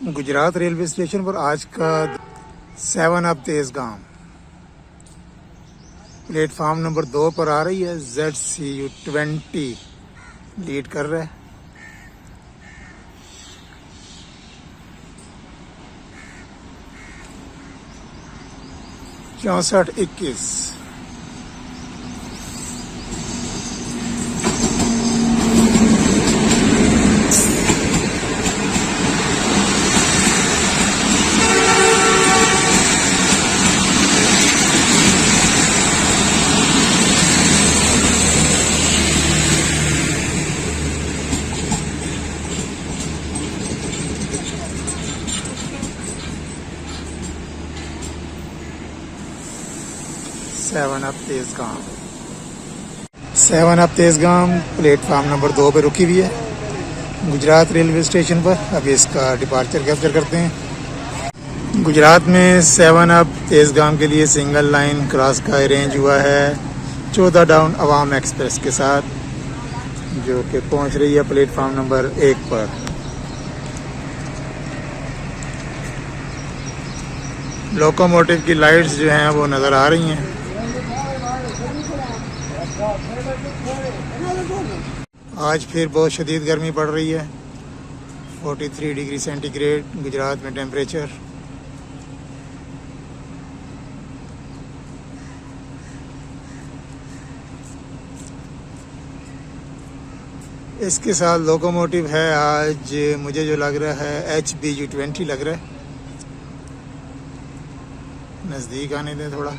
Gujarat railway station पर आज का 7 अप तेज़गाम प्लेटफार्म नंबर 2 पर आ रही है। ZCU20 लीड कर रहा है। चौंसठ 21 7 अप तेज़गाम प्लेटफार्म नंबर 2 पे रुकी हुई है गुजरात रेलवे स्टेशन पर। अभी इसका डिपार्चर कैप्चर करते हैं। गुजरात में 7 अप तेज़गाम के लिए सिंगल लाइन क्रॉस का अरेंज हुआ है 14 डाउन अवाम एक्सप्रेस के साथ, जो कि पहुंच रही है प्लेटफार्म नंबर 1 पर। लोकोमोटिव की लाइट्स जो हैं वो नज़र आ रही हैं। आज फिर बहुत शदीद गर्मी पड़ रही है। 43 डिग्री सेंटीग्रेड गुजरात में टेम्परेचर। इसके साथ लोकोमोटिव है आज मुझे जो लग रहा है HBU20 लग रहा है। नज़दीक आने दें थोड़ा।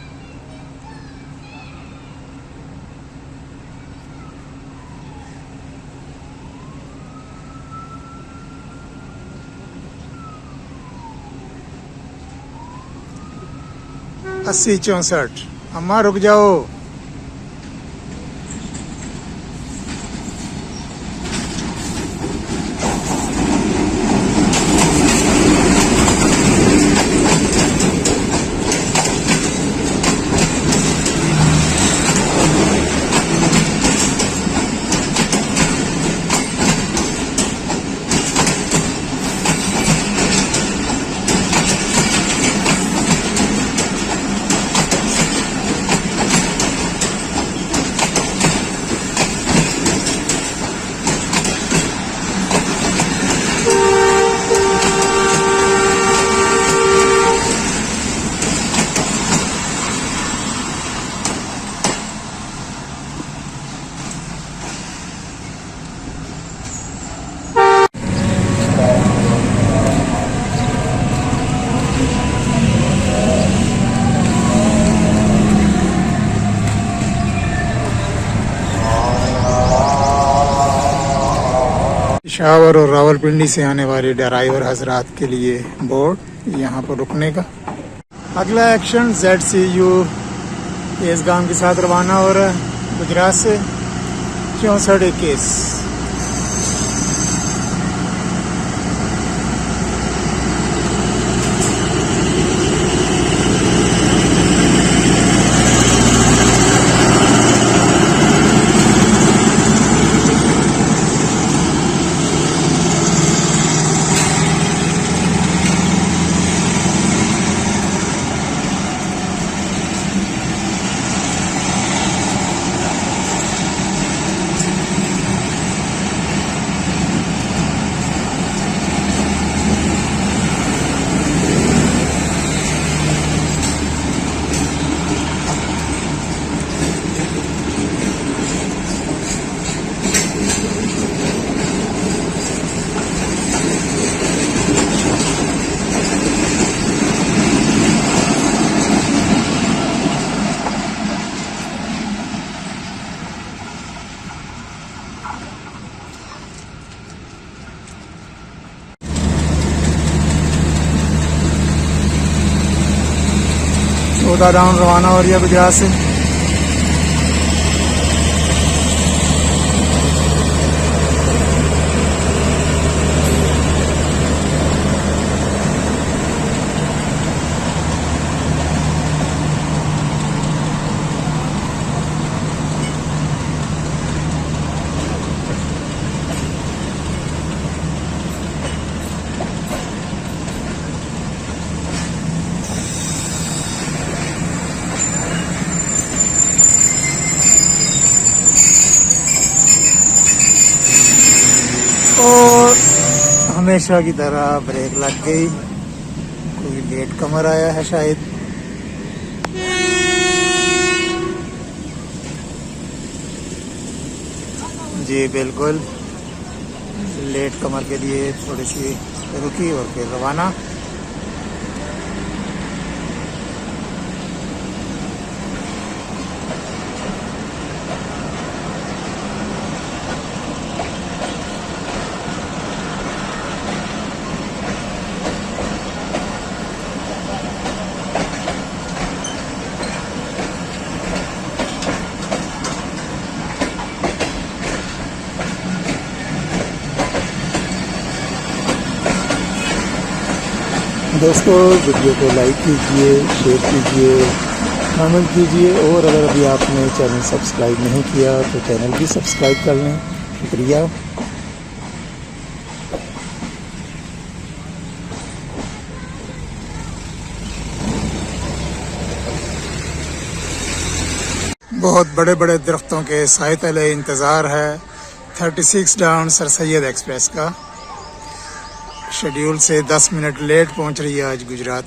अस्सी 64। अम्मा रुक जाओ। पेशावर और रावलपिंडी से आने वाले ड्राइवर हजरात के लिए बोर्ड यहाँ पर रुकने का। अगला एक्शन ZCU तेज़गाम के साथ रवाना हो रहा है गुजरात से 64 21। चौदह डाउन रवाना हो रही है गुजरात से। और हमेशा की तरह ब्रेक लग गई, कोई लेट कमर आया है शायद। जी बिल्कुल, लेट कमर के लिए थोड़ी सी रुकी और फिर रवाना। दोस्तों वीडियो को लाइक कीजिए, शेयर कीजिए, कमेंट कीजिए और अगर अभी आपने चैनल सब्सक्राइब नहीं किया तो चैनल भी सब्सक्राइब कर लें। शुक्रिया। बहुत बड़े बड़े दरख्तों के साए तले इंतज़ार है 36 डाउन सर सैयद एक्सप्रेस का। शेड्यूल से 10 मिनट लेट पहुंच रही है आज गुजरात।